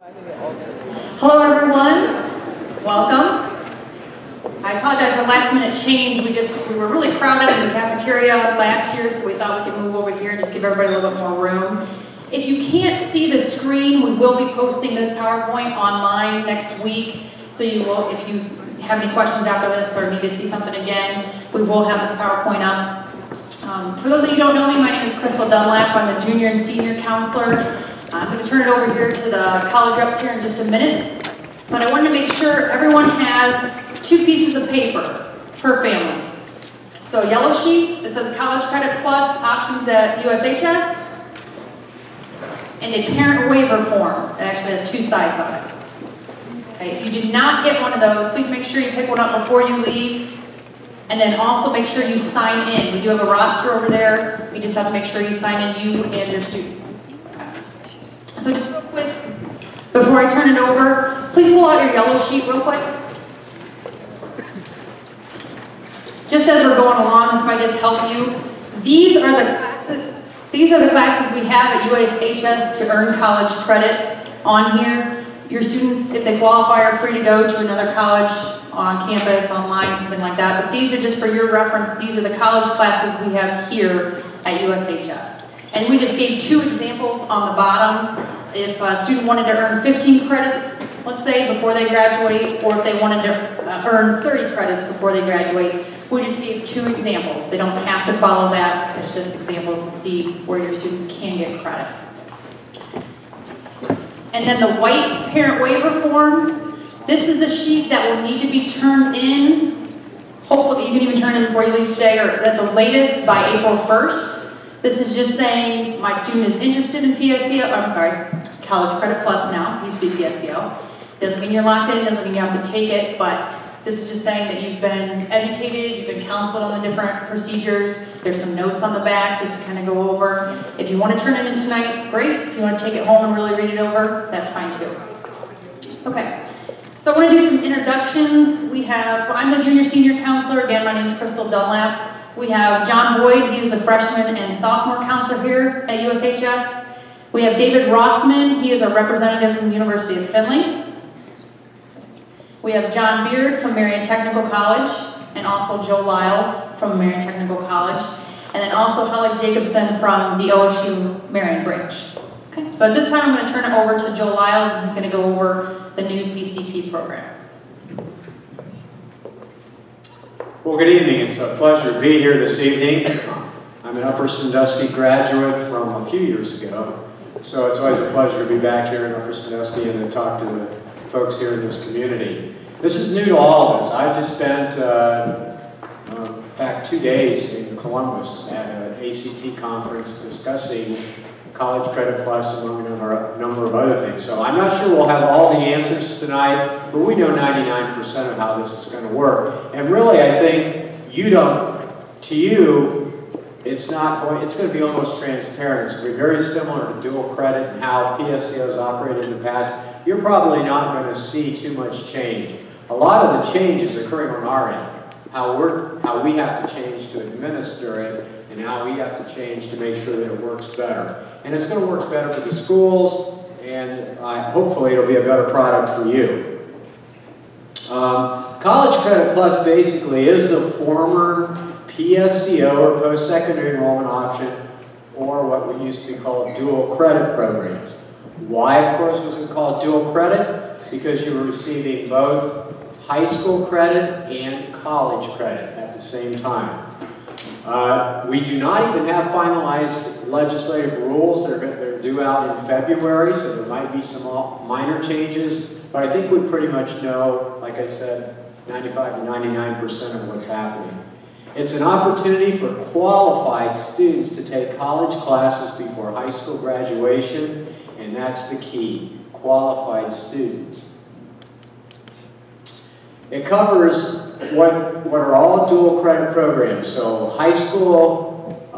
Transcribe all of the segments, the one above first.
Hello everyone, welcome. I apologize for last minute change. We were really crowded in the cafeteria last year, so we thought we could move over here and just give everybody a little bit more room. If you can't see the screen, we will be posting this PowerPoint online next week. So you will, if you have any questions after this or need to see something again, we will have this PowerPoint up. For those of you who don't know me, my name is Crystal Dunlap. I'm the junior and senior counselor. I'm going to turn it over here to the college reps here in just a minute. But I wanted to make sure everyone has 2 pieces of paper per family. So a yellow sheet that says College Credit Plus options at USHS, and a parent waiver form that actually has 2 sides on it. Okay, if you did not get one of those, please make sure you pick one up before you leave. And then also make sure you sign in. We do have a roster over there. You just have to make sure you sign in, you and your student. So just real quick, before I turn it over, please pull out your yellow sheet real quick. Just as we're going along, this might just help you. These are the classes we have at USHS to earn college credit on here. Your students, if they qualify, are free to go to another college on campus, online, something like that. But these are just for your reference. These are the college classes we have here at USHS. And we just gave 2 examples on the bottom. If a student wanted to earn 15 credits, let's say, before they graduate, or if they wanted to earn 30 credits before they graduate, we just gave 2 examples. They don't have to follow that. It's just examples to see where your students can get credit. And then the white parent waiver form, this is the sheet that will need to be turned in. Hopefully, you can even turn in before you leave today, or at the latest by April 1st. This is just saying my student is interested in College Credit Plus now, used to be PSEO. Doesn't mean you're locked in, doesn't mean you have to take it, but this is just saying that you've been educated, you've been counseled on the different procedures. There's some notes on the back just to kind of go over. If you want to turn it in tonight, great. If you want to take it home and really read it over, that's fine too. Okay, so I want to do some introductions. So I'm the junior senior counselor. Again, my name is Crystal Dunlap. We have John Boyd, he is the freshman and sophomore counselor here at USHS. We have David Rossman, he is a representative from the University of Findlay. We have John Beard from Marion Technical College, and also Joe Lyles from Marion Technical College, and then also Holly Jacobson from the OSU Marion branch. Okay, so at this time I'm going to turn it over to Joe Lyles, and he's going to go over the new CCP program. Well, good evening. It's a pleasure to be here this evening. I'm an Upper Sandusky graduate from a few years ago, so it's always a pleasure to be back here in Upper Sandusky and to talk to the folks here in this community. This is new to all of us. I just spent, in fact, 2 days in Columbus at an ACT conference discussing College Credit Plus among a number of other things. So I'm not sure we'll have all the answers tonight, but we know 99% of how this is going to work. And really, I think it's going to be almost transparent. It's going to be very similar to dual credit and how PSEOs operated in the past. You're probably not going to see too much change. A lot of the change is occurring on our end. How we have to change to administer it, and how we have to change to make sure that it works better. And it's going to work better for the schools, and hopefully it'll be a better product for you. College Credit Plus basically is the former PSEO, or post-secondary enrollment option, or what we used to be called dual credit programs. Why, of course, was it called dual credit? Because you were receiving both high school credit and college credit at the same time. We do not even have finalized legislative rules. They're due out in February, so there might be some minor changes, but I think we pretty much know, like I said, 95 to 99% of what's happening. It's an opportunity for qualified students to take college classes before high school graduation, and that's the key, qualified students. It covers what are all dual credit programs, so high school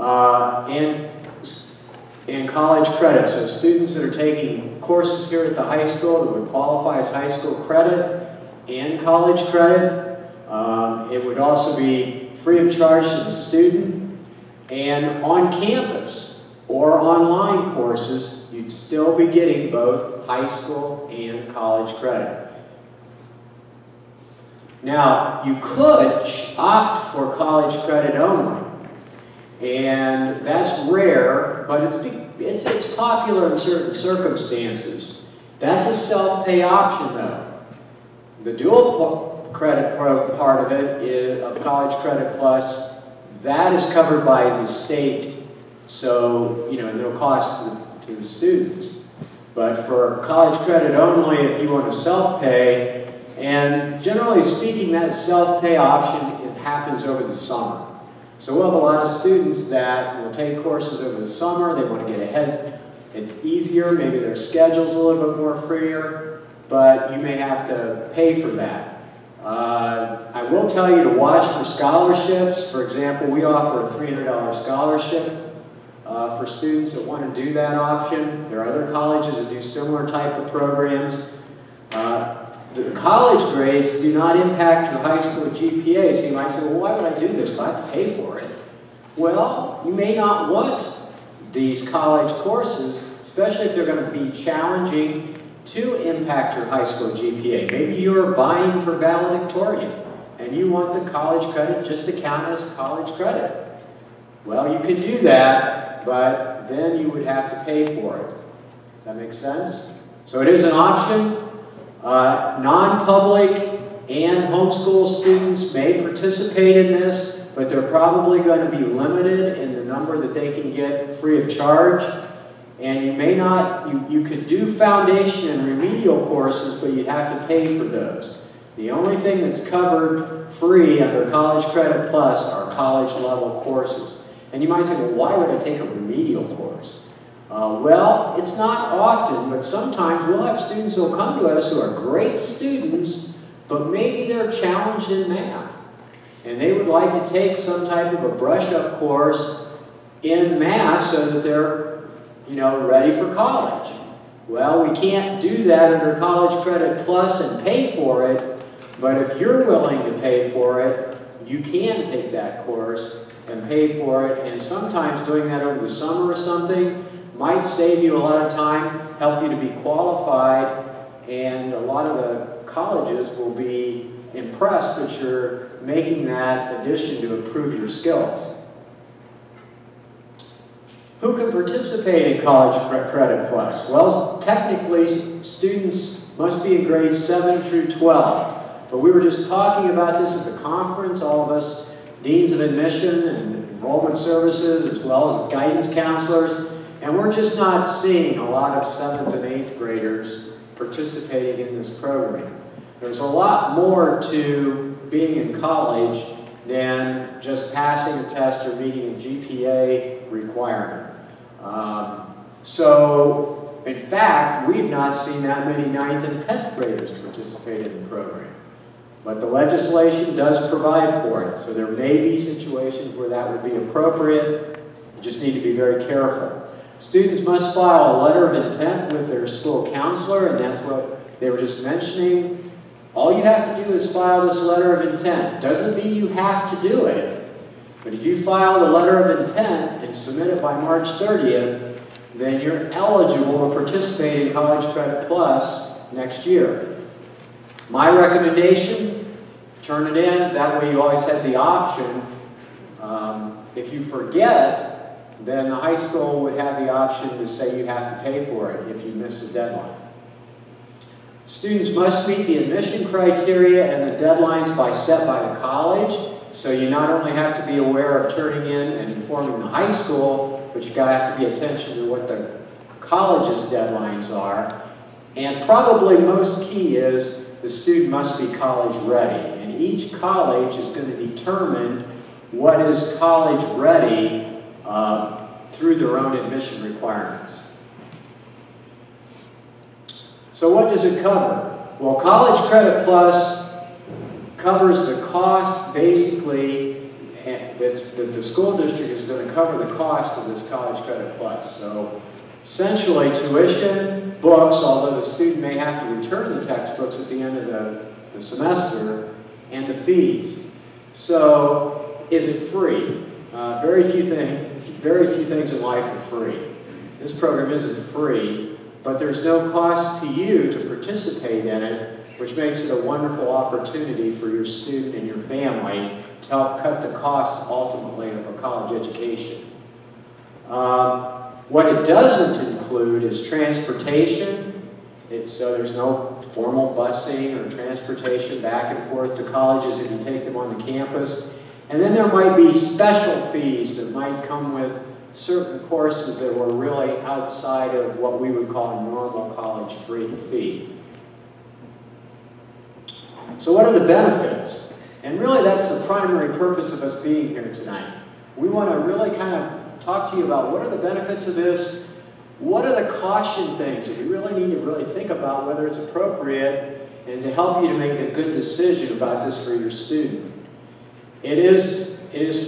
and college credit. So students that are taking courses here at the high school that would qualify as high school credit and college credit. It would also be free of charge to the student, and on campus or online courses you'd still be getting both high school and college credit. Now, you could opt for college credit only, and that's rare, but it's popular in certain circumstances. That's a self-pay option, though. The dual credit part of it is of the College Credit Plus. That is covered by the state, so no cost to the students. But for college credit only, if you want to self-pay, and generally speaking, that self-pay option happens over the summer. So we'll have a lot of students that will take courses over the summer. They want to get ahead. It's easier. Maybe their schedule's a little bit more freer, but you may have to pay for that. I will tell you to watch for scholarships. For example, we offer a $300 scholarship for students that want to do that option. There are other colleges that do similar type of programs. The college grades do not impact your high school GPA, so you might say, well, why would I do this if I have to pay for it? Well, you may not want these college courses, especially if they're going to be challenging to impact your high school GPA. Maybe you're buying for valedictorian, and you want the college credit just to count as college credit. Well, you could do that, but then you would have to pay for it. Does that make sense? So it is an option. Non-public and homeschool students may participate in this, but they're probably going to be limited in the number that they can get free of charge. And you may not, you could do foundation and remedial courses, but you'd have to pay for those. The only thing that's covered free under College Credit Plus are college level courses. And you might say, well, why would I take a remedial course? Well, it's not often, but sometimes we'll have students who will come to us who are great students, but maybe they're challenged in math. And they would like to take some type of a brush-up course in math so that they're, ready for college. Well, we can't do that under College Credit Plus and pay for it, but if you're willing to pay for it, you can take that course and pay for it, and sometimes doing that over the summer or something might save you a lot of time, help you to be qualified, and a lot of the colleges will be impressed that you're making that addition to improve your skills. Who can participate in College Credit Plus? Well, technically, students must be in grades 7 through 12. But we were just talking about this at the conference, all of us deans of admission and enrollment services, as well as guidance counselors, and we're just not seeing a lot of 7th and 8th graders participating in this program. There's a lot more to being in college than just passing a test or meeting a GPA requirement. So, in fact, we've not seen that many 9th and 10th graders participate in the program. But the legislation does provide for it, so there may be situations where that would be appropriate. You just need to be very careful. Students must file a letter of intent with their school counselor, and that's what they were just mentioning. All you have to do is file this letter of intent. Doesn't mean you have to do it, but if you file the letter of intent and submit it by March 30th, then you're eligible to participate in College Credit Plus next year. My recommendation, turn it in. That way you always have the option. If you forget, then the high school would have the option to say you have to pay for it if you miss a deadline. Students must meet the admission criteria and the deadlines set by the college. So you not only have to be aware of turning in and informing the high school, but you have to pay attention to what the college's deadlines are. And probably most key is the student must be college ready. And each college is going to determine what is college ready through their own admission requirements. So what does it cover? Well, College Credit Plus covers the cost, basically, that the school district is going to cover the cost of this College Credit Plus. So essentially, tuition, books, although the student may have to return the textbooks at the end of the semester, and the fees. So, is it free? Very few things in life are free. This program isn't free, but there's no cost to you to participate in it, which makes it a wonderful opportunity for your student and your family to help cut the cost ultimately of a college education. What it doesn't include is transportation. So there's no formal busing or transportation back and forth to colleges if you take them on the campus. And then there might be special fees that might come with certain courses that were really outside of what we would call a normal college fee. So what are the benefits? And really that's the primary purpose of us being here tonight. We want to really kind of talk to you about what are the benefits of this, what are the caution things that you really need to really think about whether it's appropriate, and to help you to make a good decision about this for your student. It is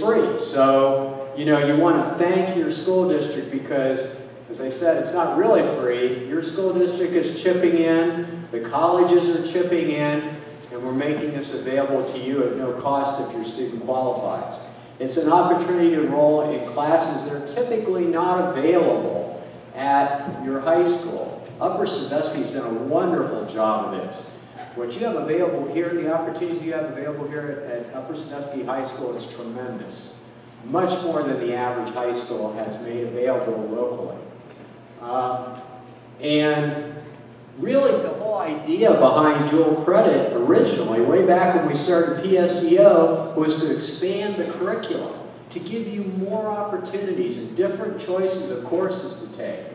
free, so you want to thank your school district because, as I said, it's not really free. Your school district is chipping in, the colleges are chipping in, and we're making this available to you at no cost if your student qualifies. It's an opportunity to enroll in classes that are typically not available at your high school. Upper Sandusky's done a wonderful job of this. What you have available here, the opportunities you have available here at Upper Sandusky High School is tremendous. Much more than the average high school has made available locally. And really the whole idea behind dual credit originally, way back when we started PSEO, was to expand the curriculum, to give you more opportunities and different choices of courses to take.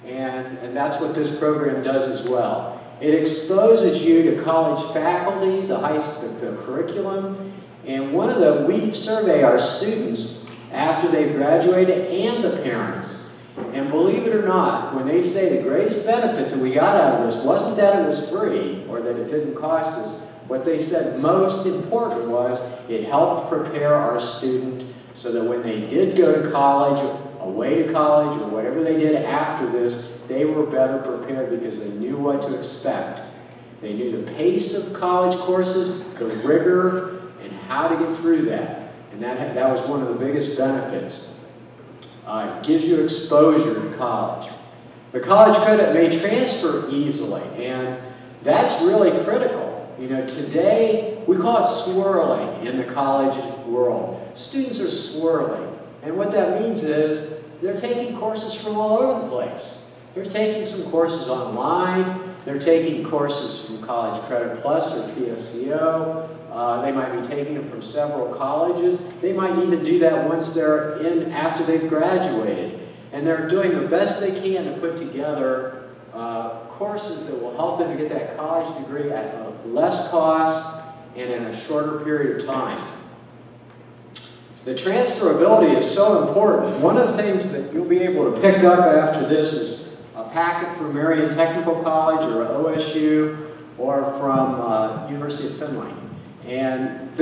And that's what this program does as well. It exposes you to college faculty, the curriculum, and we survey our students after they've graduated and the parents. And believe it or not, when they say the greatest benefit that we got out of this wasn't that it was free or that it didn't cost us, what they said most important was it helped prepare our student so that when they did go to college, away to college, or whatever they did after this, they were better prepared because they knew what to expect. They knew the pace of college courses, the rigor, and how to get through that. And that was one of the biggest benefits. It gives you exposure to college. The college credit may transfer easily, and that's really critical. Today, we call it swirling in the college world. Students are swirling, and what that means is they're taking courses from all over the place. They're taking some courses online, they're taking courses from College Credit Plus or PSEO, they might be taking them from several colleges. They might need to do that once they're in, after they've graduated. And they're doing the best they can to put together courses that will help them to get that college degree at less cost and in a shorter period of time. The transferability is so important. One of the things that you'll be able to pick up after this is a packet from Marion Technical College or OSU or from University of Findlay. And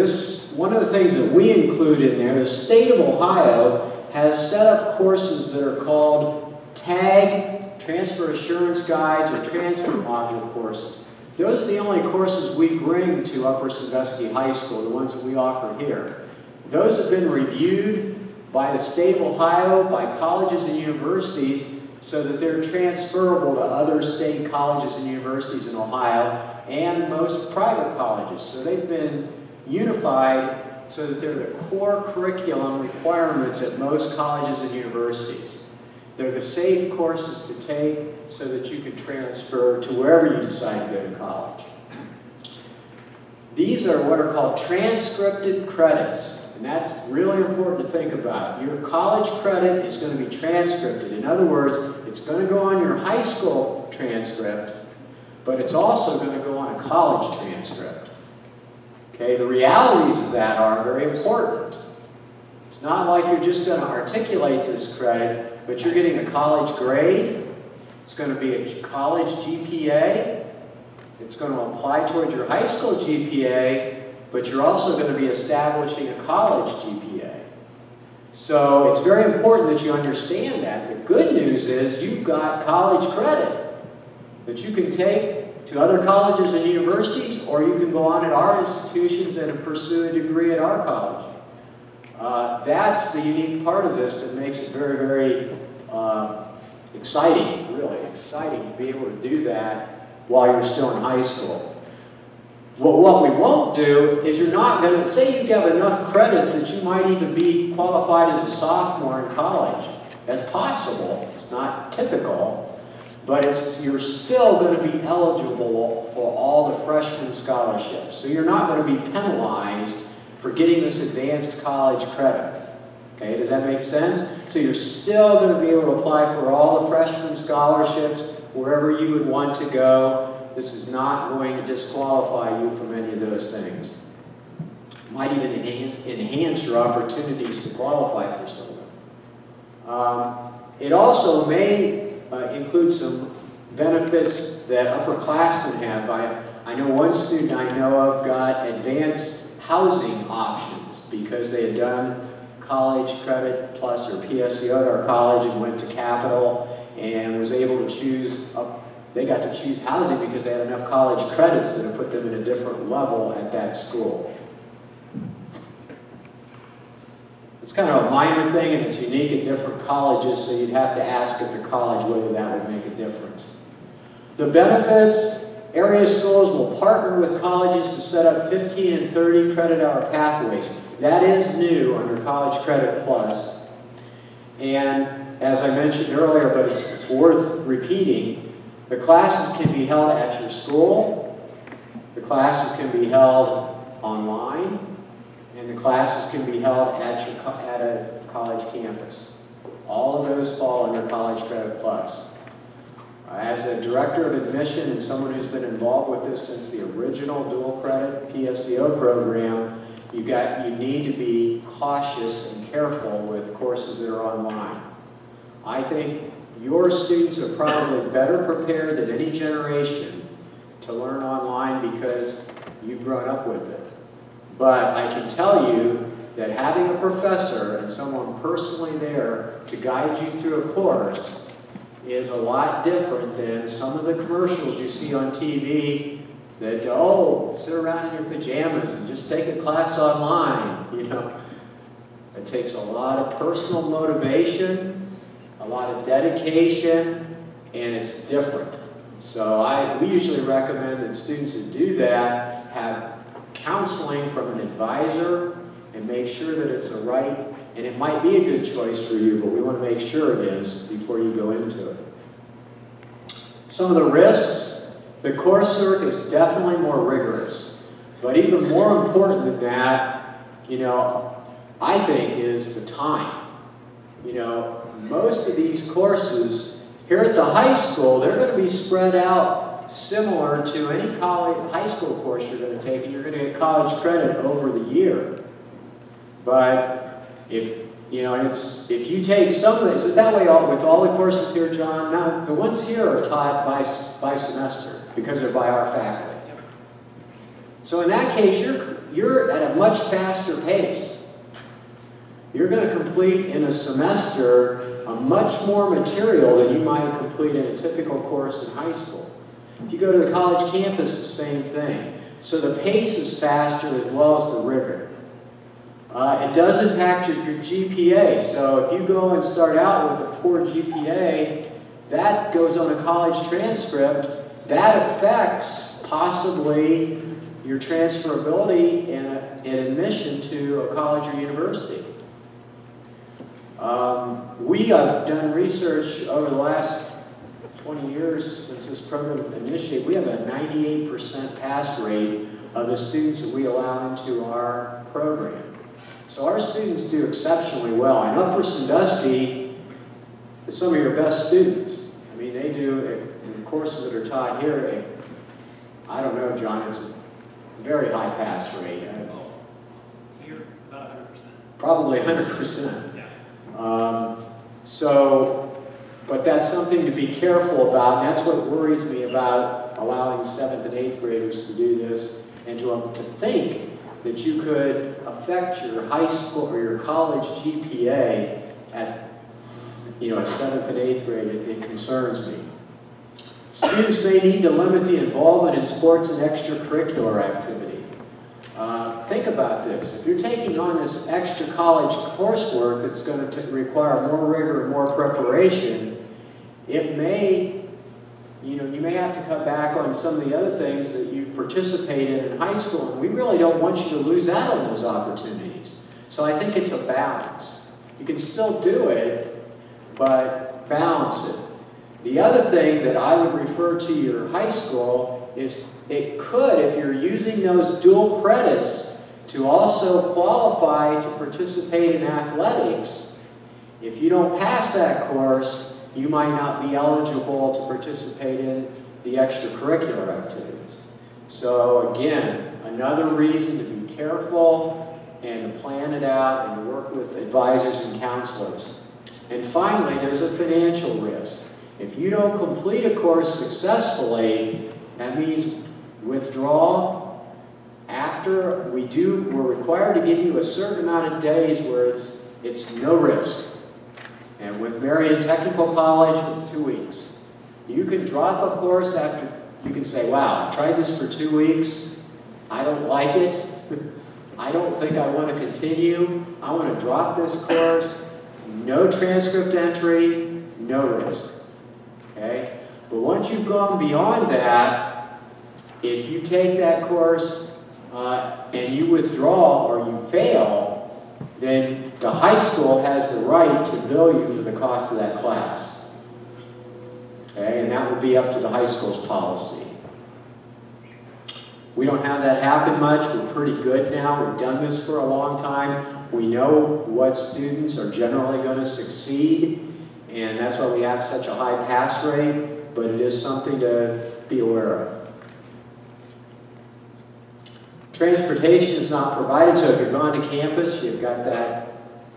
one of the things that we include in there, the state of Ohio has set up courses that are called TAG, Transfer Assurance Guides, or Transfer Module courses. Those are the only courses we bring to Upper Sandusky High School, the ones that we offer here. Those have been reviewed by the state of Ohio, by colleges and universities, so that they're transferable to other state colleges and universities in Ohio and most private colleges. So they've been unified so that they're the core curriculum requirements at most colleges and universities. They're the safe courses to take so that you can transfer to wherever you decide to go to college. These are what are called transcripted credits, and that's really important to think about. Your college credit is going to be transcripted. In other words, it's going to go on your high school transcript, but it's also going to go on a college transcript. Okay, the realities of that are very important. It's not like you're just going to articulate this credit, but you're getting a college grade. It's going to be a college GPA. It's going to apply towards your high school GPA, but you're also going to be establishing a college GPA. So it's very important that you understand that. The good news is you've got college credit that you can take to other colleges and universities, or you can go on at our institutions and pursue a degree at our college. That's the unique part of this that makes it very, very exciting, really exciting to be able to do that while you're still in high school. What we won't do is you're not going to, say you have enough credits that you might even be qualified as a sophomore in college. That's possible. It's not typical, but you're still going to be eligible for all the freshman scholarships. So you're not going to be penalized for getting this advanced college credit. Okay, does that make sense? So you're still going to be able to apply for all the freshman scholarships wherever you would want to go. This is not going to disqualify you from any of those things. It might even enhance your opportunities to qualify for some of them. It also may include some benefits that upperclassmen have. I know one student I know of got advanced housing options because they had done college credit plus or PSEO at our college and went to Capital and was able to choose, they got to choose housing because they had enough college credits that it put them in a different level at that school. It's kind of a minor thing and it's unique at different colleges, so you'd have to ask at the college whether that would make a difference. The benefits, area schools will partner with colleges to set up 15 and 30 credit hour pathways. That is new under College Credit Plus. And as I mentioned earlier, but it's worth repeating, the classes can be held at your school, the classes can be held online, and the classes can be held at a college campus. All of those fall under College Credit Plus. As a director of admission and someone who's been involved with this since the original dual credit PSEO program, you need to be cautious and careful with courses that are online. I think your students are probably better prepared than any generation to learn online because you've grown up with it. But I can tell you that having a professor and someone personally there to guide you through a course is a lot different than some of the commercials you see on TV that, oh, sit around in your pajamas and just take a class online, you know. It takes a lot of personal motivation, a lot of dedication, and it's different. So we usually recommend that students who do that have counseling from an advisor and make sure that it's a right, and it might be a good choice for you, but we want to make sure it is before you go into it. Some of the risks, the coursework is definitely more rigorous, but even more important than that, you know, I think is the time. You know, most of these courses here at the high school, they're going to be spread out similar to any high school course you're going to take, and you're going to get college credit over the year. But if you take some of this, is that way with all the courses here, John? Now, the ones here are taught by semester because they're by our faculty. So in that case, you're at a much faster pace. You're going to complete in a semester a much more material than you might complete in a typical course in high school. If you go to the college campus, the same thing. So the pace is faster as well as the rigor. It does impact your GPA. So if you go and start out with a poor GPA, that goes on a college transcript. That affects possibly your transferability and admission to a college or university. We have done research over the last 20 years since this program initiated. We have a 98% pass rate of the students that we allow into our program. So our students do exceptionally well. And Upper Sandusky is some of your best students. I mean, they do, the courses that are taught here, I don't know, John, it's a very high pass rate. Here, about 100%. Probably 100%. Yeah. But that's something to be careful about, and that's what worries me about allowing 7th and 8th graders to do this, and to think that you could affect your high school or your college GPA at 7th and 8th grade. It concerns me. Students may need to limit the involvement in sports and extracurricular activity. Think about this. If you're taking on this extra college coursework that's going to require more rigor and more preparation, it may, you may have to cut back on some of the other things that you've participated in high school, and we really don't want you to lose out on those opportunities. So I think it's a balance. You can still do it, but balance it. The other thing that I would refer to your high school is it could, if you're using those dual credits to also qualify to participate in athletics, if you don't pass that course, you might not be eligible to participate in the extracurricular activities. So again, another reason to be careful and to plan it out and to work with advisors and counselors. And finally, there's a financial risk. If you don't complete a course successfully, that means withdrawal. After we're required to give you a certain amount of days where it's no risk. And with Marion Technical College, it's 2 weeks. You can drop a course after, you can say, wow, I tried this for 2 weeks, I don't like it, I don't think I want to continue, I want to drop this course. No transcript entry, no risk. Okay? But once you've gone beyond that, if you take that course and you withdraw or you fail, then the high school has the right to bill you for the cost of that class. Okay? And that will be up to the high school's policy. We don't have that happen much. We're pretty good now. We've done this for a long time. We know what students are generally going to succeed, and that's why we have such a high pass rate, but it is something to be aware of. Transportation is not provided, so if you're going to campus, you've got that,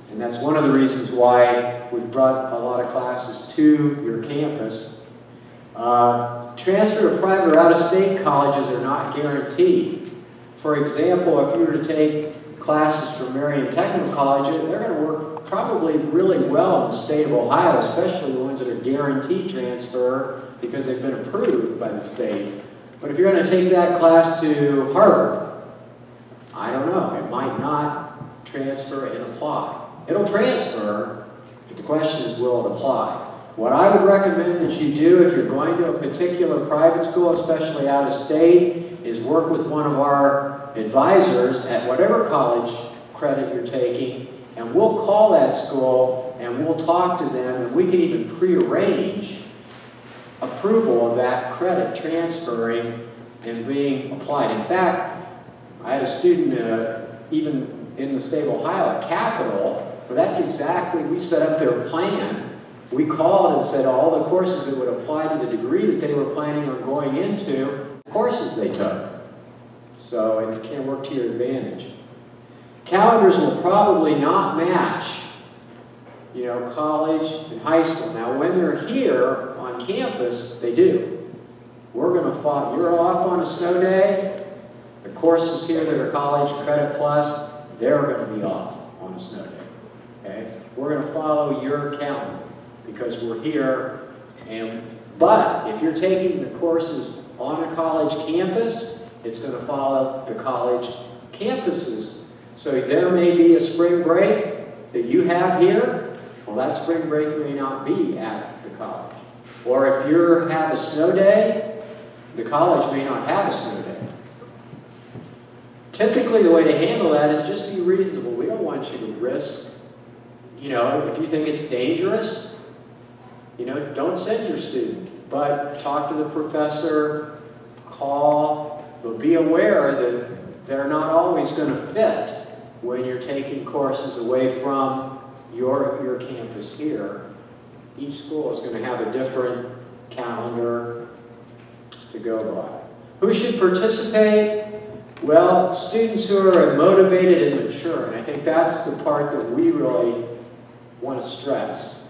and that's one of the reasons why we've brought a lot of classes to your campus. Transfer to private or out-of-state colleges are not guaranteed. For example, if you were to take classes from Marion Technical College, they're going to work probably really well in the state of Ohio, especially the ones that are guaranteed transfer because they've been approved by the state. But if you're going to take that class to Harvard, I don't know, it might not transfer and apply. It'll transfer, but the question is, will it apply? What I would recommend that you do if you're going to a particular private school, especially out of state, is work with one of our advisors at whatever college credit you're taking, and we'll call that school and we'll talk to them, and we can even pre-arrange approval of that credit transferring and being applied. In fact, I had a student even in the state of Ohio at Capital, where that's exactly, we set up their plan. We called and said all the courses that would apply to the degree that they were planning on going into, the courses they took. So it can work to your advantage. Calendars will probably not match, college and high school. Now when they're here on campus, they do. We're going to follow, you're off on a snow day, the courses here that are college credit plus, they're going to be off on a snow day. Okay? We're going to follow your calendar because we're here. But if you're taking the courses on a college campus, it's going to follow the college campuses. So there may be a spring break that you have here. Well, that spring break may not be at the college. Or if you have a snow day, the college may not have a snow day. Typically, the way to handle that is just be reasonable. We don't want you to risk, if you think it's dangerous, don't send your student. But talk to the professor, call, but be aware that they're not always going to fit when you're taking courses away from your campus here. Each school is going to have a different calendar to go by. Who should participate? Well, students who are motivated and mature, and I think that's the part that we really want to stress.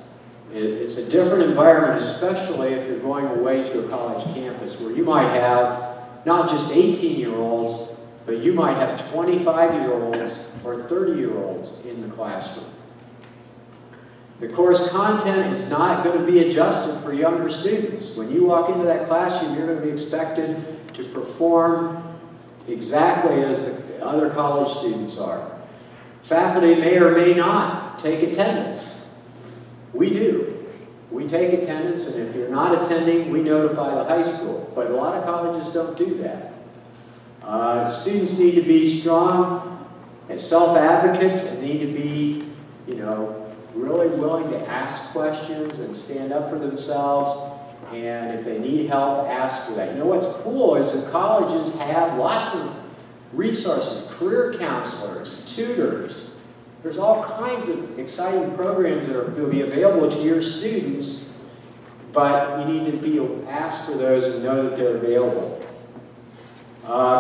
It's a different environment, especially if you're going away to a college campus where you might have not just 18-year-olds, but you might have 25-year-olds or 30-year-olds in the classroom. The course content is not going to be adjusted for younger students. When you walk into that classroom, you're going to be expected to perform exactly as the other college students are. Faculty may or may not take attendance. We do. We take attendance, and if you're not attending, we notify the high school. But a lot of colleges don't do that. Students need to be strong and self-advocates and need to be, you know, really willing to ask questions and stand up for themselves. And if they need help, ask for that. You know what's cool is that colleges have lots of resources, career counselors, tutors. There's all kinds of exciting programs that will be available to your students, but you need to be asked for those and know that they're available.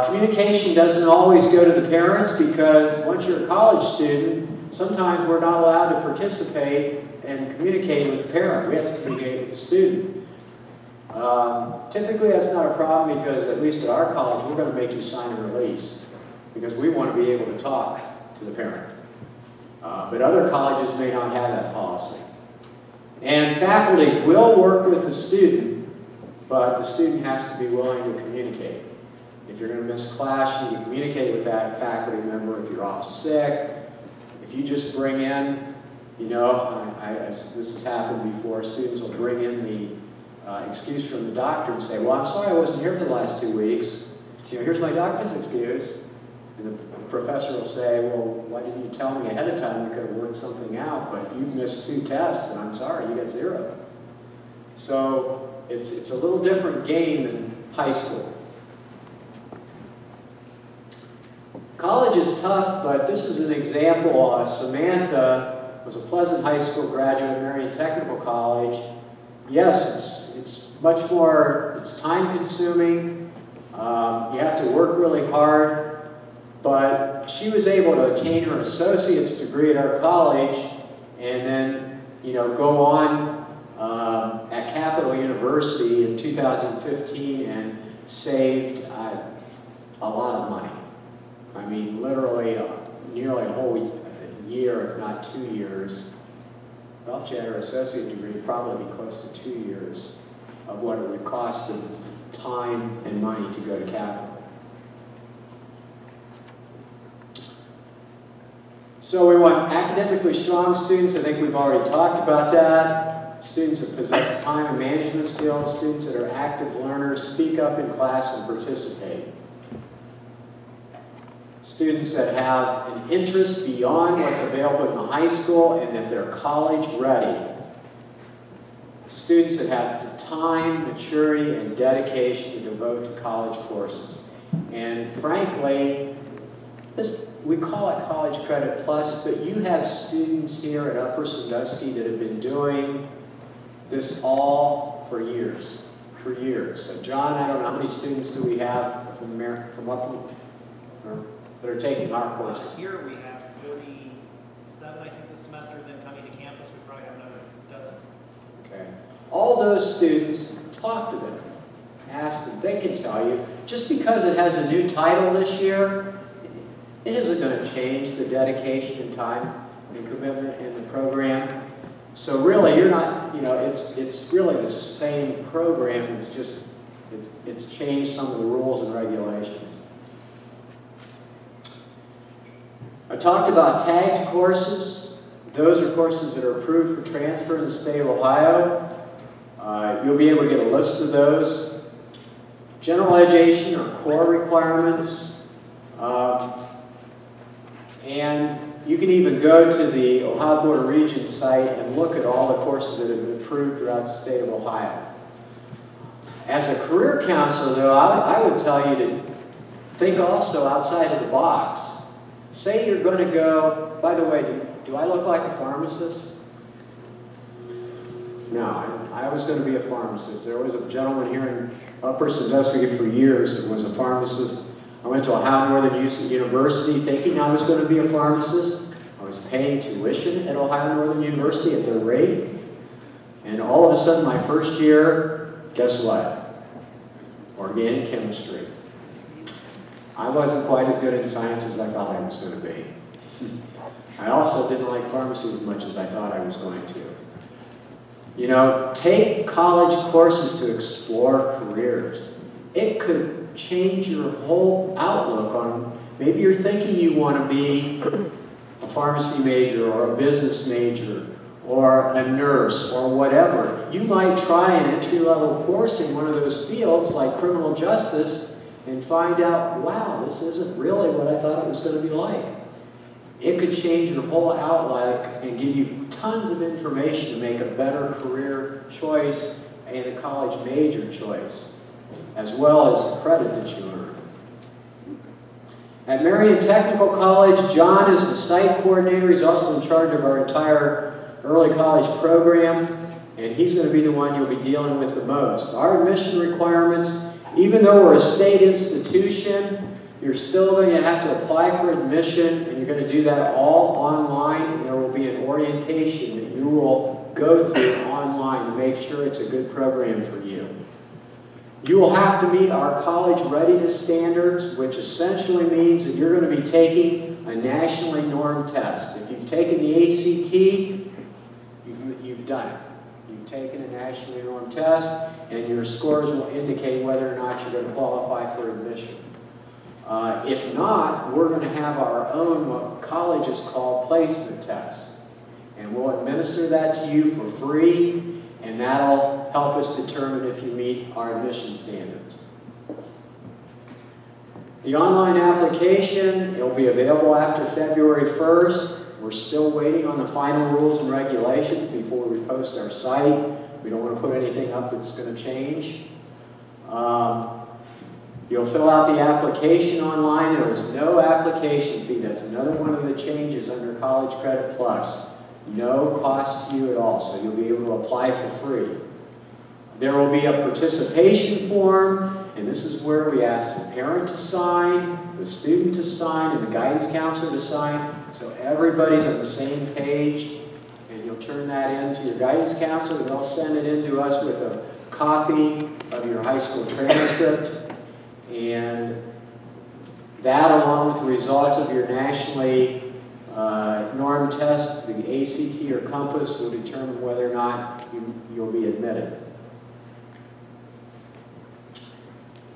Communication doesn't always go to the parents, because once you're a college student, sometimes we're not allowed to participate and communicate with the parent. We have to communicate with the student. Typically that's not a problem, because at least at our college we're going to make you sign a release, because we want to be able to talk to the parent. But other colleges may not have that policy. And faculty will work with the student, but the student has to be willing to communicate. If you're going to miss class, you need to communicate with that faculty member. If you're off sick, if you just bring in, you know, this has happened before, students will bring in the excuse from the doctor and say, well, I'm sorry I wasn't here for the last 2 weeks. You know, here's my doctor's excuse. And the professor will say, well, why didn't you tell me ahead of time? We could have worked something out, but you missed 2 tests, and I'm sorry, you got 0. So it's a little different game than high school. College is tough, but this is an example. Samantha was a Pleasant High School graduate, Marion Technical College. Yes, it's much more, it's time consuming. You have to work really hard, but she was able to attain her associate's degree at our college and then, you know, go on at Capital University in 2015 and saved a lot of money. I mean, literally nearly a whole year, if not 2 years. Well, if she had her associate degree, it'd probably be close to 2 years of what it would cost of time and money to go to Capital. So we want academically strong students. I think we've already talked about that. Students that possess time and management skills, students that are active learners, speak up in class and participate. Students that have an interest beyond what's available in the high school and that they're college ready. Students that have the time, maturity, and dedication to devote to college courses. And frankly, we call it College Credit Plus, but you have students here at Upper Sandusky that have been doing this all for years. So John, I don't know, how many students do we have from Upper? That are taking our courses? Here we have 37, I think, this semester. Then coming to campus, we probably have another dozen. Okay. All those students, talk to them. Ask them. They can tell you. Just because it has a new title this year, it isn't going to change the dedication and time and commitment in the program. So really, you're not, you know, it's really the same program. It's just, it's changed some of the rules and regulations. I talked about tagged courses. Those are courses that are approved for transfer in the state of Ohio. You'll be able to get a list of those. General education or core requirements. And you can even go to the Ohio Board of Regents site and look at all the courses that have been approved throughout the state of Ohio. As a career counselor, though, I would tell you to think also outside of the box. Say you're going to go, by the way, do I look like a pharmacist? No, I was going to be a pharmacist. There was a gentleman here in Upper Sandusky for years that was a pharmacist. I went to Ohio Northern University thinking I was going to be a pharmacist. I was paying tuition at Ohio Northern University at their rate. And all of a sudden, my first year, guess what? Organic chemistry. I wasn't quite as good in science as I thought I was going to be. I also didn't like pharmacy as much as I thought I was going to. You know, take college courses to explore careers. It could change your whole outlook on, maybe you're thinking you want to be a pharmacy major or a business major or a nurse, or whatever. You might try an entry-level course in one of those fields like criminal justice and find out, wow, this isn't really what I thought it was going to be like. It could change your whole outlook and give you tons of information to make a better career choice and a college major choice, as well as the credit that you earn. At Marion Technical College, John is the site coordinator. He's also in charge of our entire early college program, and he's going to be the one you'll be dealing with the most. Our admission requirements, even though we're a state institution, you're still going to have to apply for admission, and you're going to do that all online, and there will be an orientation that you will go through online to make sure it's a good program for you. You will have to meet our college readiness standards, which essentially means that you're going to be taking a nationally normed test. If you've taken the ACT, you've done it. You've taken a nationally normed test, and your scores will indicate whether or not you're going to qualify for admission. If not, we're going to have our own, what colleges call placement tests. And we'll administer that to you for free, and that'll help us determine if you meet our admission standards. The online application, it'll be available after February 1st. We're still waiting on the final rules and regulations before we post our site. We don't want to put anything up that's going to change. You'll fill out the application online. There is no application fee. That's another one of the changes under College Credit Plus. No cost to you at all, so you'll be able to apply for free. There will be a participation form, and this is where we ask the parent to sign, the student to sign, and the guidance counselor to sign, so everybody's on the same page. And you'll turn that in to your guidance counselor, and they'll send it in to us with a copy of your high school transcript. And that, along with the results of your nationally norm test, the ACT or Compass, will determine whether or not you'll be admitted.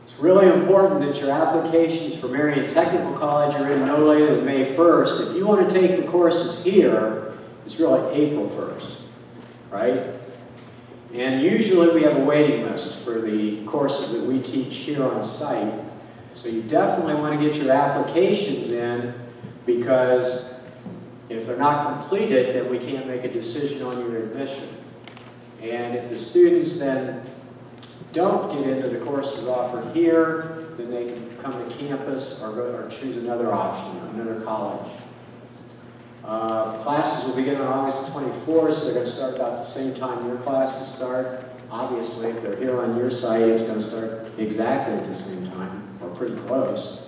It's really important that your applications for Marion Technical College are in no later than May 1st. If you want to take the courses here, it's really April 1st, right? And usually we have a waiting list for the courses that we teach here on site. So you definitely want to get your applications in, because if they're not completed, then we can't make a decision on your admission. And if the students then don't get into the courses offered here, then they can come to campus or choose another option, another college. Classes will begin on August 24th, so they're going to start about the same time your classes start. Obviously, if they're here on your site, it's going to start exactly at the same time, or pretty close.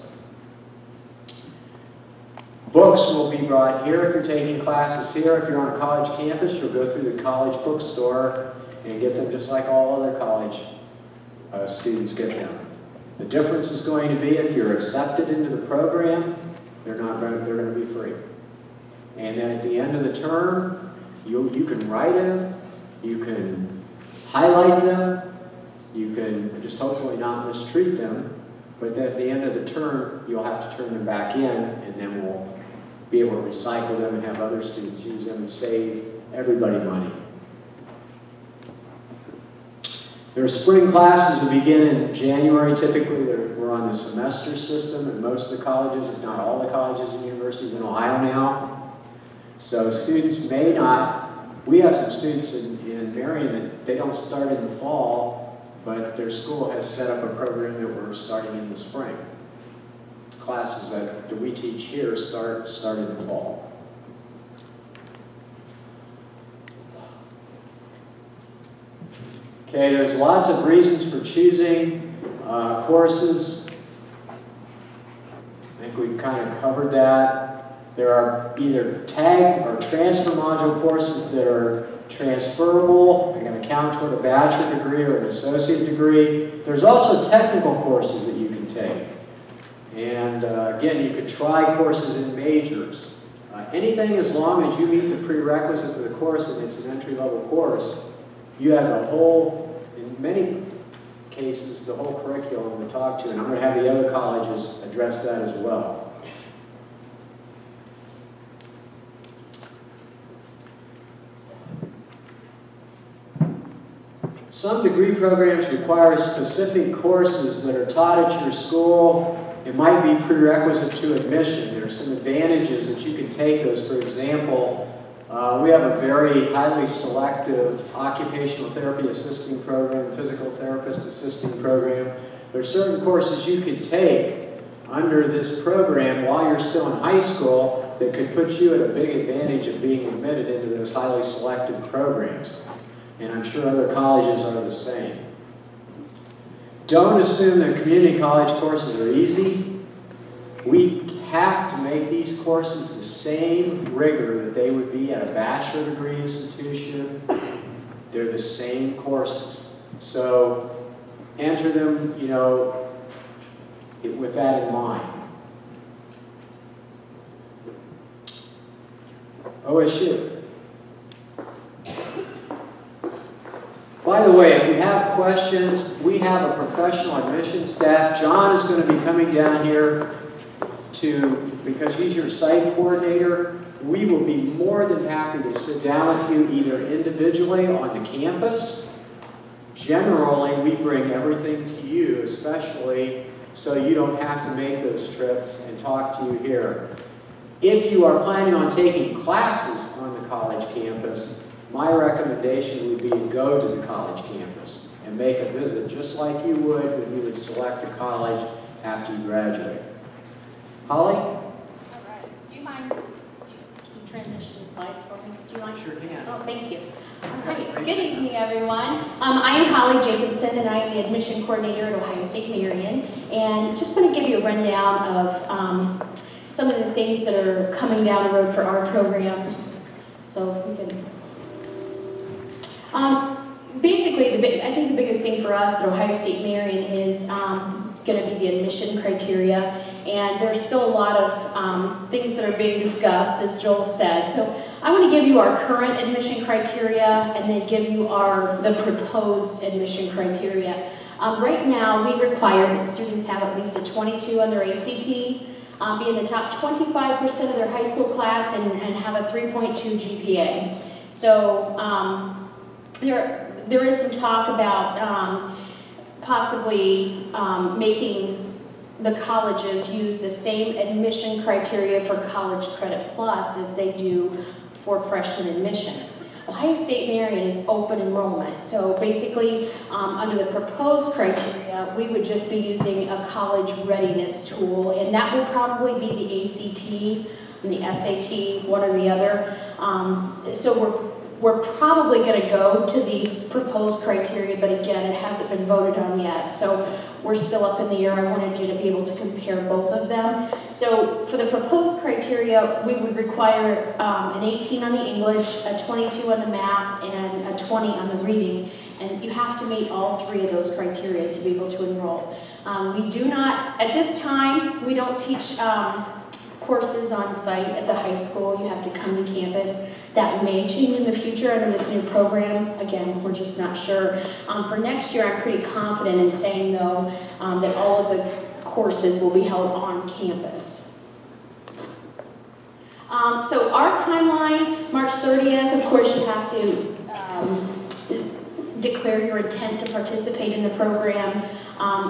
Books will be brought here if you're taking classes here. If you're on a college campus, you'll go through the college bookstore and get them just like all other college students get them. The difference is going to be if you're accepted into the program, they're going to be free. And then at the end of the term, you can write them, you can highlight them, you can just hopefully not mistreat them, but then at the end of the term, you'll have to turn them back in, and then we'll be able to recycle them and have other students use them and save everybody money. There are spring classes that begin in January. Typically, we're on the semester system at most of the colleges, if not all the colleges and universities in Ohio now. So students may not, we have some students in Marion that they don't start in the fall, but their school has set up a program that we're starting in the spring. Classes that we teach here start in the fall. Okay, there's lots of reasons for choosing courses. I think we've kind of covered that. There are either tag or transfer module courses that are transferable. They're going to count toward a bachelor degree or an associate degree. There's also technical courses that you can take. And again, you could try courses in majors. Anything as long as you meet the prerequisite to the course and it's an entry-level course, you have a whole, in many cases, the whole curriculum to talk to. And I'm going to have the other colleges address that as well. Some degree programs require specific courses that are taught at your school. It might be prerequisite to admission. There are some advantages that you can take those. For example, we have a very highly selective occupational therapy assisting program, physical therapist assisting program. There are certain courses you could take under this program while you're still in high school that could put you at a big advantage of being admitted into those highly selective programs. And I'm sure other colleges are the same. Don't assume that community college courses are easy. We have to make these courses the same rigor that they would be at a bachelor degree institution. They're the same courses. So enter them, you know, with that in mind. OSU. By the way, if you have questions, we have a professional admissions staff. John is going to be coming down here because he's your site coordinator. We will be more than happy to sit down with you either individually on the campus. Generally, we bring everything to you, especially so you don't have to make those trips and talk to you here. If you are planning on taking classes on the college campus, my recommendation would be to go to the college campus and make a visit just like you would when you would select a college after you graduate. Holly? All right. Do you mind, can you transition the slides for me? Do you mind? Sure can. Oh, thank you. All right. Good evening, everyone. I am Holly Jacobson, and I am the admission coordinator at Ohio State Marion. And just want to give you a rundown of some of the things that are coming down the road for our program. So we can. Basically, I think the biggest thing for us at Ohio State Marion is going to be the admission criteria, and there's still a lot of things that are being discussed, as Joel said. So I want to give you our current admission criteria and then give you the proposed admission criteria. Right now, we require that students have at least a 22 on their ACT, be in the top 25% of their high school class, and have a 3.2 GPA. So there is some talk about possibly making the colleges use the same admission criteria for College Credit Plus as they do for freshman admission. Ohio State Marion is open enrollment, so basically under the proposed criteria, we would just be using a college readiness tool, and that would probably be the ACT and the SAT, one or the other. So we're probably going to go to these proposed criteria, but again, it hasn't been voted on yet, so we're still up in the air. I wanted you to be able to compare both of them. So for the proposed criteria, we would require an 18 on the English, a 22 on the math, and a 20 on the reading. And you have to meet all three of those criteria to be able to enroll. We do not, at this time, we don't teach courses on site at the high school. You have to come to campus. That may change in the future under this new program. Again, we're just not sure. For next year, I'm pretty confident in saying, though, that all of the courses will be held on campus. So our timeline, March 30th, of course, you have to declare your intent to participate in the program.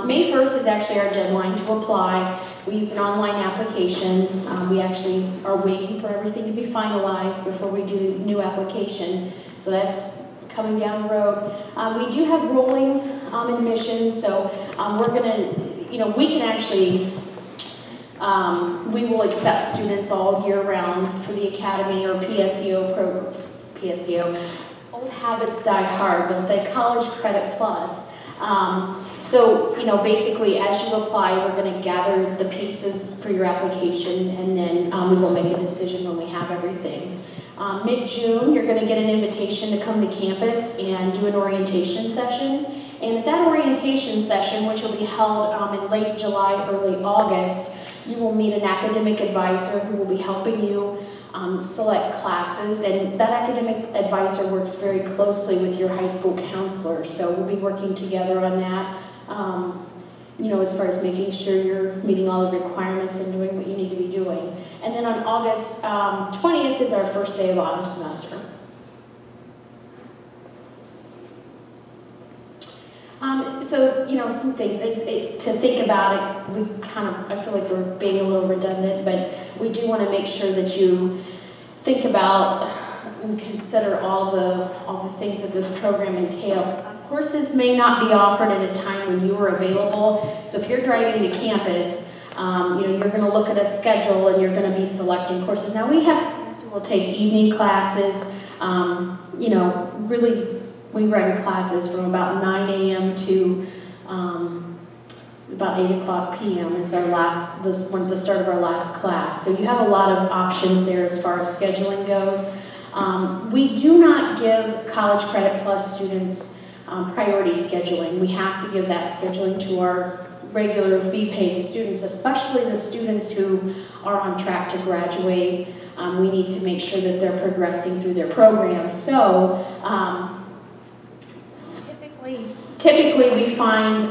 May 1st is actually our deadline to apply. We use an online application. We actually are waiting for everything to be finalized before we do new application. So that's coming down the road. We do have rolling admissions, so we're going to, we can actually, we will accept students all year round for the academy or PSEO program. PSEO. Old habits die hard, don't they? College Credit Plus. So, basically, as you apply, we're going to gather the pieces for your application, and then we will make a decision when we have everything. Mid-June, you're going to get an invitation to come to campus and do an orientation session. And at that orientation session, which will be held in late July, early August, you will meet an academic advisor who will be helping you select classes, and that academic advisor works very closely with your high school counselor, so we'll be working together on that, as far as making sure you're meeting all the requirements and doing what you need to be doing. And then on August 20th is our first day of autumn semester. So, you know, some things to think about it, I feel like we're being a little redundant, but we do want to make sure that you think about and consider all the things that this program entails. Courses may not be offered at a time when you are available. So if you're driving to campus, you know, you're going to look at a schedule and you're going to be selecting courses. Now we have students who will take evening classes, you know, really. We run classes from about 9 a.m. to about 8 o'clock p.m. is our the start of our last class. So you have a lot of options there as far as scheduling goes. We do not give College Credit Plus students priority scheduling. We have to give that scheduling to our regular fee-paying students, especially the students who are on track to graduate. We need to make sure that they're progressing through their program. So. Typically, we find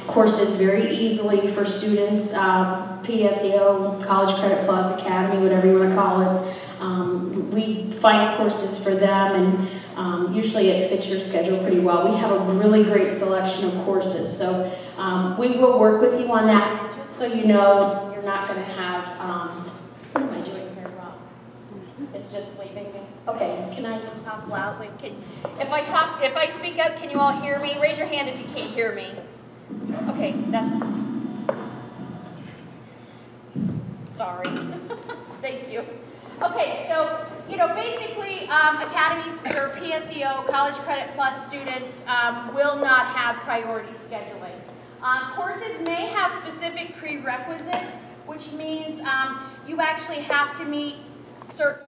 courses very easily for students, PSEO, College Credit Plus, Academy, whatever you want to call it. We find courses for them, and usually it fits your schedule pretty well. We have a really great selection of courses, so we will work with you on that. Just so you know, you're not going to have, what am I doing here, Rob? It's just leaving me. Okay, can I talk loudly? If I speak up, can you all hear me? Raise your hand if you can't hear me. Okay, that's... Sorry. Thank you. Okay, so, you know, basically, academies or PSEO, College Credit Plus students will not have priority scheduling. Courses may have specific prerequisites, which means you actually have to meet certain